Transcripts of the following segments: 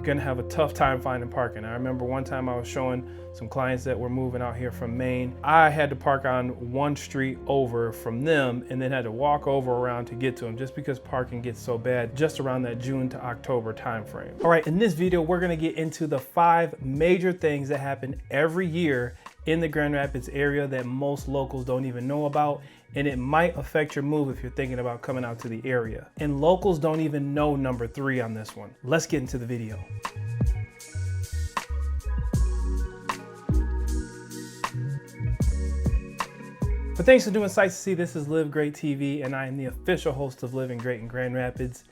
gonna have a tough time finding parking. I remember one time I was showing some clients that were moving out here from Maine. I had to park on one street over from them and then had to walk over around to get to them just because parking gets so bad just around that June to October time frame. All right, in this video, we're gonna get into the 5 major things that happen every year in the Grand Rapids area that most locals don't even know about, and it might affect your move if you're thinking about coming out to the area. And locals don't even know number 3 on this one. Let's get into the video. But thanks for doing Sights to See. This is Live Great TV, and I am the official host of Living Great in Grand Rapids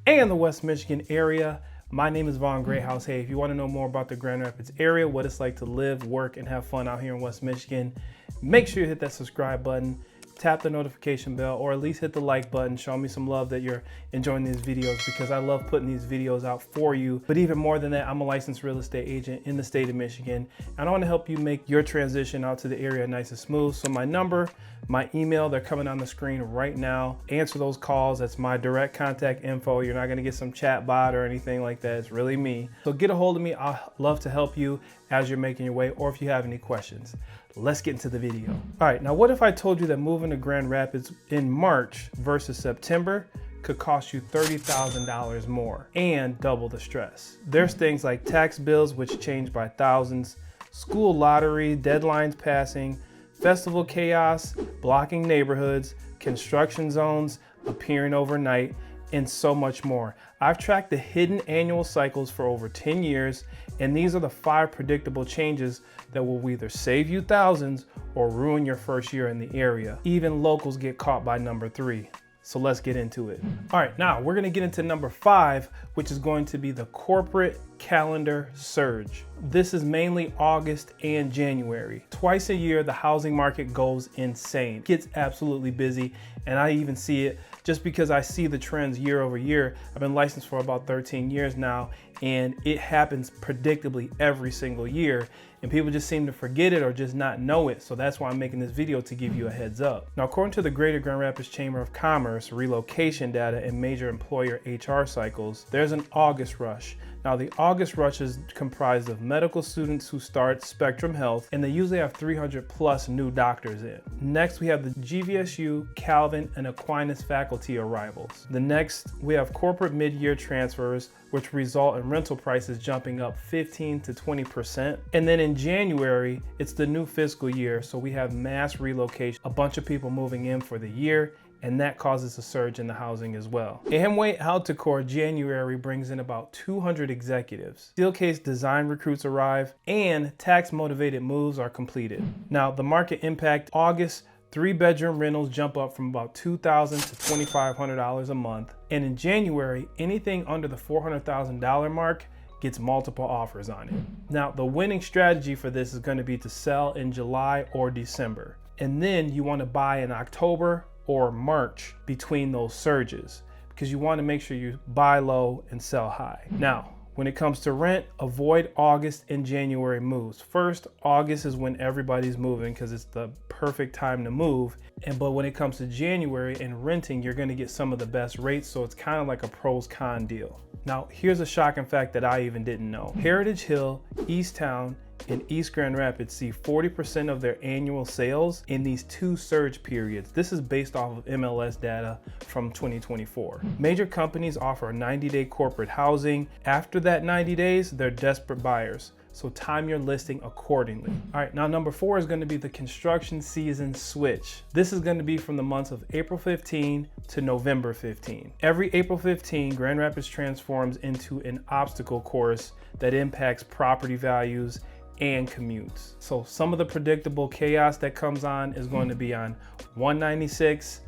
and the West Michigan area. My name is Vaughn Greathouse. Hey, if you want to know more about the Grand Rapids area, what it's like to live, work, and have fun out here in West Michigan, make sure you hit that subscribe button, tap the notification bell, or at least hit the like button. Show me some love that you're enjoying these videos, because I love putting these videos out for you. But even more than that, I'm a licensed real estate agent in the state of Michigan, and I want to help you make your transition out to the area nice and smooth. So my number, my email, they're coming on the screen right now. Answer those calls. That's my direct contact info. You're not going to get some chat bot or anything like that. It's really me. So get a hold of me. I'll love to help you as you're making your way, or if you have any questions. Let's get into the video. All right, now what if I told you that moving to Grand Rapids in March versus September could cost you $30,000 more and double the stress? There's things like tax bills, which change by thousands, school lottery, deadlines passing, festival chaos, blocking neighborhoods, construction zones appearing overnight, and so much more. I've tracked the hidden annual cycles for over 10 years, and these are the 5 predictable changes that will either save you thousands or ruin your first year in the area. Even locals get caught by number 3. So let's get into it. All right, now we're gonna get into number 5, which is going to be the corporate calendar surge. This is mainly August and January. Twice a year, the housing market goes insane. It gets absolutely busy, and I even see it just because I see the trends year over year. I've been licensed for about 13 years now, and it happens predictably every single year, and people just seem to forget it or just not know it. So that's why I'm making this video, to give you a heads up. Now, according to the Greater Grand Rapids Chamber of Commerce, relocation data, and major employer HR cycles, there's an August rush. Now, the August rush is comprised of medical students who start Spectrum Health, and they usually have 300 plus new doctors in. Next, we have the GVSU, Calvin, and Aquinas faculty arrivals. The next, we have corporate mid-year transfers, which result in rental prices jumping up 15 to 20%. And then in January, it's the new fiscal year, so we have mass relocation, a bunch of people moving in for the year, and that causes a surge in the housing as well. Amway Alticor January brings in about 200 executives. Steelcase design recruits arrive, and tax-motivated moves are completed. Now, the market impact: August, 3-bedroom rentals jump up from about $2,000 to $2,500 a month. And in January, anything under the $400,000 mark gets multiple offers on it. Now, the winning strategy for this is going to be to sell in July or December. And then you want to buy in October or March between those surges, because you want to make sure you buy low and sell high. Now, when it comes to rent, avoid August and January moves. First, August is when everybody's moving because it's the perfect time to move. But when it comes to January and renting, you're going to get some of the best rates. So it's kind of like a pros con deal. Now, here's a shocking fact that I even didn't know. Heritage Hill, Easttown, and East Grand Rapids see 40% of their annual sales in these 2 surge periods. This is based off of MLS data from 2024. Major companies offer 90-day corporate housing. After that 90 days, they're desperate buyers. So time your listing accordingly. All right, now number 4 is going to be the construction season switch. This is going to be from the months of April 15 to November 15. Every April 15, Grand Rapids transforms into an obstacle course that impacts property values and commutes. So some of the predictable chaos that comes on is going to be on 196,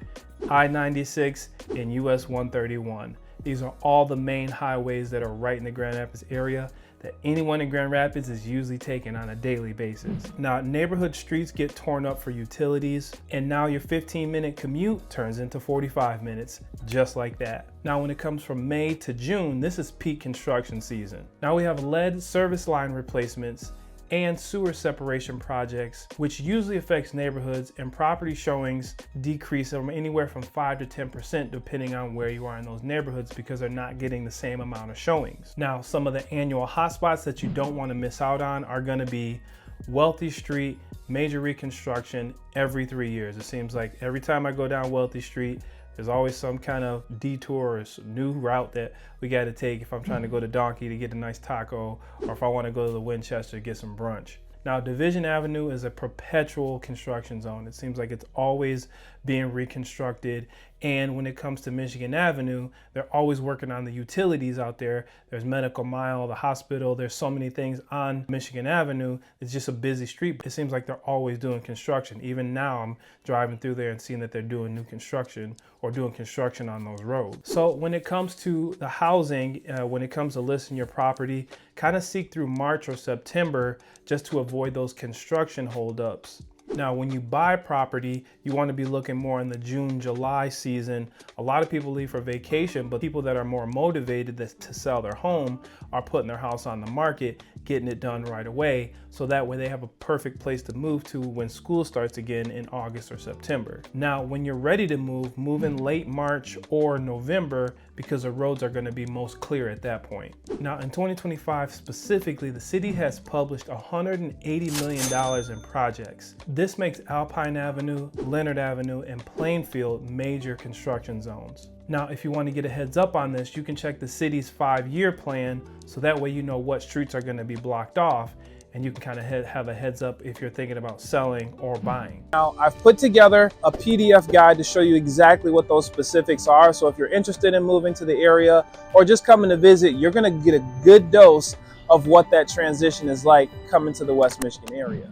I-96, and US 131. These are all the main highways that are right in the Grand Rapids area that anyone in Grand Rapids is usually taking on a daily basis. Now, neighborhood streets get torn up for utilities, and now your 15-minute commute turns into 45 minutes, just like that. Now, when it comes from May to June, this is peak construction season. Now we have lead service line replacements and sewer separation projects, which usually affects neighborhoods, and property showings decrease anywhere from 5 to 10% depending on where you are in those neighborhoods because they're not getting the same amount of showings. Now, some of the annual hotspots that you don't want to miss out on are going to be Wealthy Street, major reconstruction every 3 years. It seems like every time I go down Wealthy Street, there's always some kind of detour or new route that we got to take if I'm trying to go to Donkey to get a nice taco, or if I want to go to the Winchester to get some brunch. Now, Division Avenue is a perpetual construction zone. It seems like it's always being reconstructed. And when it comes to Michigan Avenue, they're always working on the utilities out there. There's Medical Mile, the hospital. There's so many things on Michigan Avenue. It's just a busy street. It seems like they're always doing construction. Even now, I'm driving through there and seeing that they're doing new construction or doing construction on those roads. So when it comes to the housing, when it comes to listing your property, kind of seek through March or September just to avoid those construction holdups. Now, when you buy property, you want to be looking more in the June, July season. A lot of people leave for vacation, but people that are more motivated to sell their home are putting their house on the market, getting it done right away. So that way they have a perfect place to move to when school starts again in August or September. Now, when you're ready to move in late March or November because the roads are going to be most clear at that point. Now, in 2025 specifically, the city has published $180 million in projects. This makes Alpine Avenue, Leonard Avenue, and Plainfield major construction zones. Now, if you want to get a heads up on this, you can check the city's 5-year plan, so that way you know what streets are going to be blocked off, and you can kind of have a heads up if you're thinking about selling or buying. Now, I've put together a PDF guide to show you exactly what those specifics are. So if you're interested in moving to the area or just coming to visit, you're going to get a good dose of what that transition is like coming to the West Michigan area.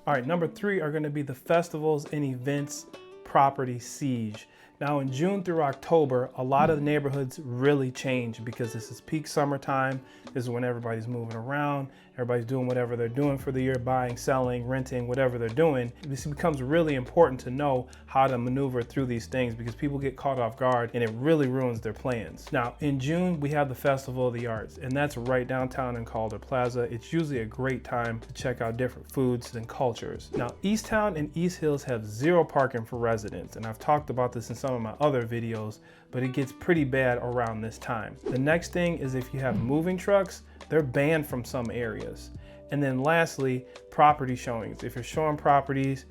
All right, number 3 are going to be the festivals and events property siege. Now, in June through October, a lot of the neighborhoods really change because this is peak summertime. This is when everybody's moving around. Everybody's doing whatever they're doing for the year, buying, selling, renting, whatever they're doing. This becomes really important to know how to maneuver through these things because people get caught off guard and it really ruins their plans. Now, in June, we have the Festival of the Arts, and that's right downtown in Calder Plaza. It's usually a great time to check out different foods and cultures. Now, Easttown and East Hills have 0 parking for residents, and I've talked about this in some of my other videos, but it gets pretty bad around this time. The next thing is if you have moving trucks, they're banned from some areas. And then lastly, property showings. If you're showing properties,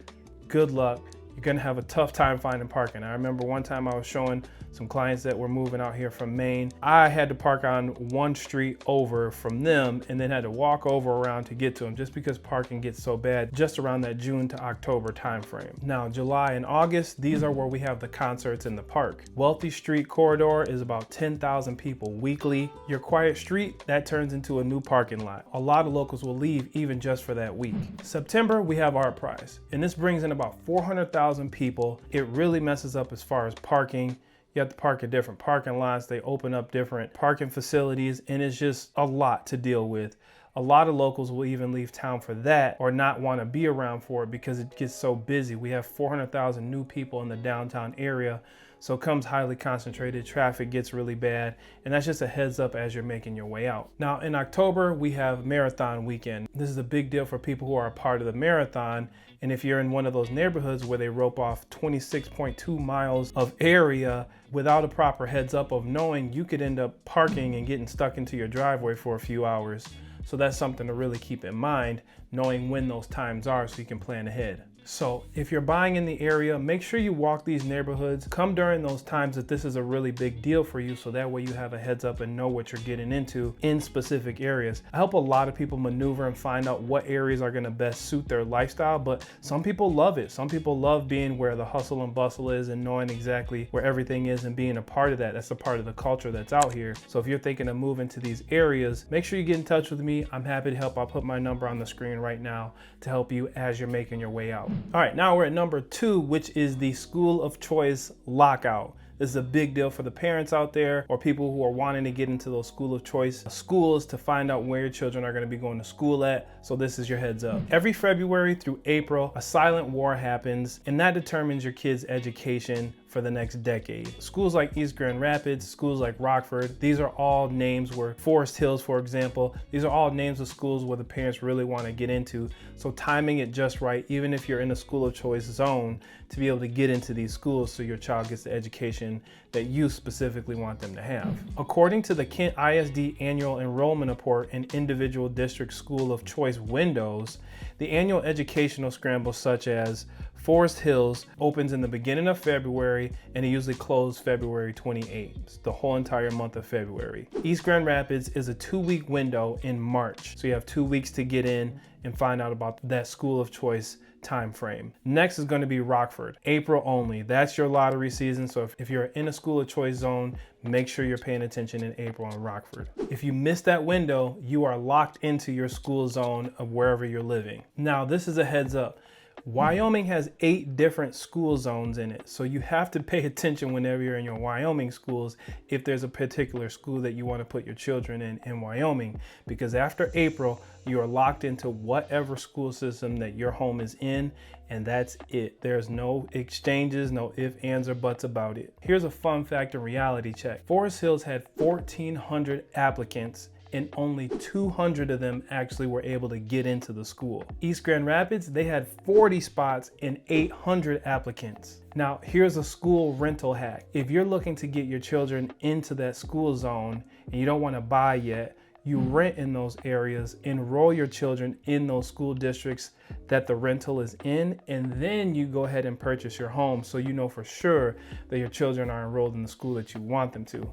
good luck. You're gonna have a tough time finding parking. I remember one time I was showing some clients that were moving out here from Maine. I had to park on one street over from them and then had to walk over around to get to them just because parking gets so bad just around that June to October timeframe. Now, July and August, these are where we have the concerts in the park. Wealthy Street corridor is about 10,000 people weekly. Your quiet street, that turns into a new parking lot. A lot of locals will leave even just for that week. September, we have Art Prize, and this brings in about 400,000 people. It really messes up as far as parking. You have to park at different parking lots. They open up different parking facilities, and it's just a lot to deal with. A lot of locals will even leave town for that or not want to be around for it because it gets so busy. We have 400,000 new people in the downtown area, so it comes highly concentrated. Traffic gets really bad, and that's just a heads up as you're making your way out. Now, in October, we have Marathon Weekend. This is a big deal for people who are a part of the marathon. And if you're in one of those neighborhoods where they rope off 26.2 miles of area without a proper heads up of knowing, you could end up parking and getting stuck into your driveway for a few hours. So that's something to really keep in mind, knowing when those times are so you can plan ahead. So if you're buying in the area, make sure you walk these neighborhoods. Come during those times that this is a really big deal for you, so that way you have a heads up and know what you're getting into in specific areas. I help a lot of people maneuver and find out what areas are gonna best suit their lifestyle, but some people love it. Some people love being where the hustle and bustle is and knowing exactly where everything is and being a part of that. That's a part of the culture that's out here. So if you're thinking of moving to these areas, make sure you get in touch with me. I'm happy to help. I'll put my number on the screen right now to help you as you're making your way out. All right, now we're at number 2, which is the school of choice lockout. This is a big deal for the parents out there or people who are wanting to get into those school of choice schools to find out where your children are going to be going to school at. So this is your heads up. Every February through April, a silent war happens, and that determines your kids' education for the next decade. Schools like East Grand Rapids, schools like Rockford, these are all names where Forest Hills, for example, these are all names of schools where the parents really want to get into. So timing it just right, even if you're in a school of choice zone, to be able to get into these schools so your child gets the education that you specifically want them to have. According to the Kent ISD Annual Enrollment Report and Individual District School of Choice windows, the annual educational scramble such as Forest Hills opens in the beginning of February and it usually closes February 28th, the whole entire month of February. East Grand Rapids is a 2-week window in March, so you have 2 weeks to get in and find out about that school of choice time frame. Next is going to be Rockford, April only. That's your lottery season, so if you're in a school of choice zone, make sure you're paying attention in April in Rockford. If you miss that window, you are locked into your school zone of wherever you're living. Now, this is a heads up. Wyoming has 8 different school zones in it, so you have to pay attention whenever you're in your Wyoming schools if there's a particular school that you want to put your children in Wyoming, because after April you are locked into whatever school system that your home is in, and that's it. There's no exchanges, no ifs, ands, or buts about it. Here's a fun fact and reality check. Forest Hills had 1,400 applicants and only 200 of them actually were able to get into the school. East Grand Rapids, they had 40 spots and 800 applicants. Now, here's a school rental hack. If you're looking to get your children into that school zone and you don't want to buy yet, you rent in those areas, enroll your children in those school districts that the rental is in, and then you go ahead and purchase your home so you know for sure that your children are enrolled in the school that you want them to.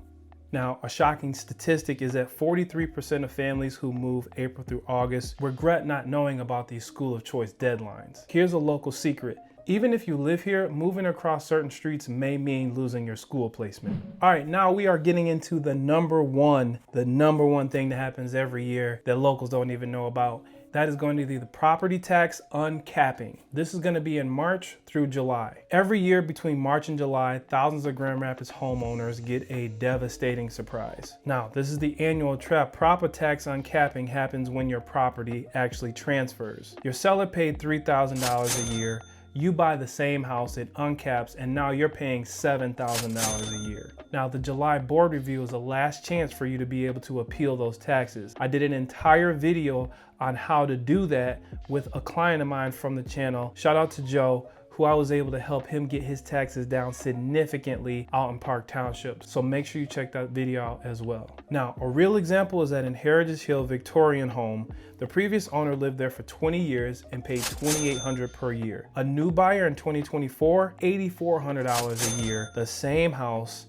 Now, a shocking statistic is that 43% of families who move April through August regret not knowing about these school of choice deadlines. Here's a local secret. Even if you live here, moving across certain streets may mean losing your school placement. All right, now we are getting into the number one thing that happens every year that locals don't even know about. That is going to be the property tax uncapping. This is going to be in March through July. Every year between March and July, thousands of Grand Rapids homeowners get a devastating surprise. Now, this is the annual trap. Property tax uncapping happens when your property actually transfers. Your seller paid $3,000 a year. You buy the same house, it uncaps, and now you're paying $7,000 a year. Now, the July board review is the last chance for you to be able to appeal those taxes. I did an entire video on how to do that with a client of mine from the channel. Shout out to Joe, who I was able to help him get his taxes down significantly out in Park Township. So make sure you check that video out as well. Now, a real example is that in Heritage Hill Victorian home, the previous owner lived there for 20 years and paid $2,800 per year. A new buyer in 2024, $8,400 a year, the same house.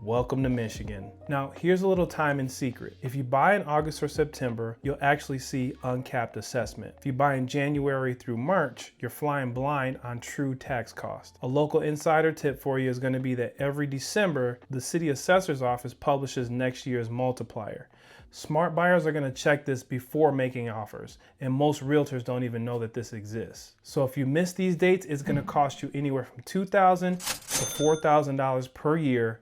Welcome to Michigan. Now, here's a little timing secret. If you buy in August or September, you'll actually see uncapped assessment. If you buy in January through March, you're flying blind on true tax cost. A local insider tip for you is going to be that every December, the city assessor's office publishes next year's multiplier. Smart buyers are going to check this before making offers, and most realtors don't even know that this exists. So if you miss these dates, it's going to cost you anywhere from $2,000 to $4,000 per year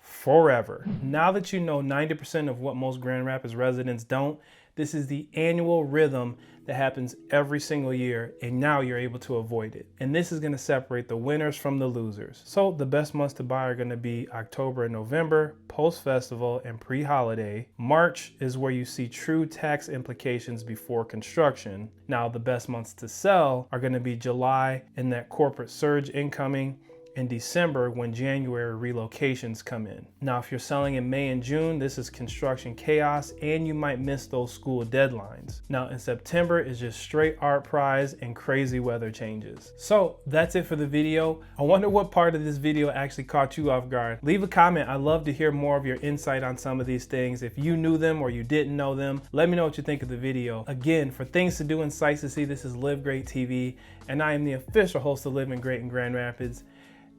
forever. Now that you know 90% of what most Grand Rapids residents don't, this is the annual rhythm that happens every single year, and now you're able to avoid it. And this is going to separate the winners from the losers. So the best months to buy are going to be October and November, post-festival and pre-holiday. March is where you see true tax implications before construction. Now the best months to sell are going to be July and that corporate surge incoming, in December when January relocations come in. Now, if you're selling in May and June, this is construction chaos and you might miss those school deadlines. Now, in September is just straight art prize and crazy weather changes. So that's it for the video. I wonder what part of this video actually caught you off guard. Leave a comment. I'd love to hear more of your insight on some of these things. If you knew them or you didn't know them, let me know what you think of the video. Again, for things to do and sights to see, this is Live Great TV, and I am the official host of Living Great in Grand Rapids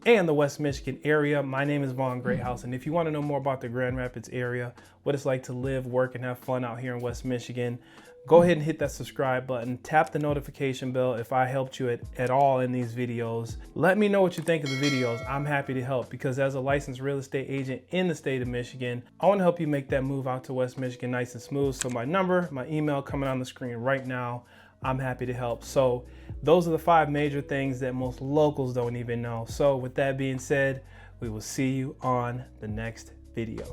and the West Michigan area. My name is Vaughn Greathouse, and if you want to know more about the Grand Rapids area, what it's like to live, work, and have fun out here in West Michigan, go ahead and hit that subscribe button, tap the notification bell if I helped you at all in these videos. Let me know what you think of the videos. I'm happy to help, because as a licensed real estate agent in the state of Michigan, I want to help you make that move out to West Michigan nice and smooth. So my number, my email coming on the screen right now. I'm happy to help. So those are the 5 major things that most locals don't even know. So with that being said, we will see you on the next video.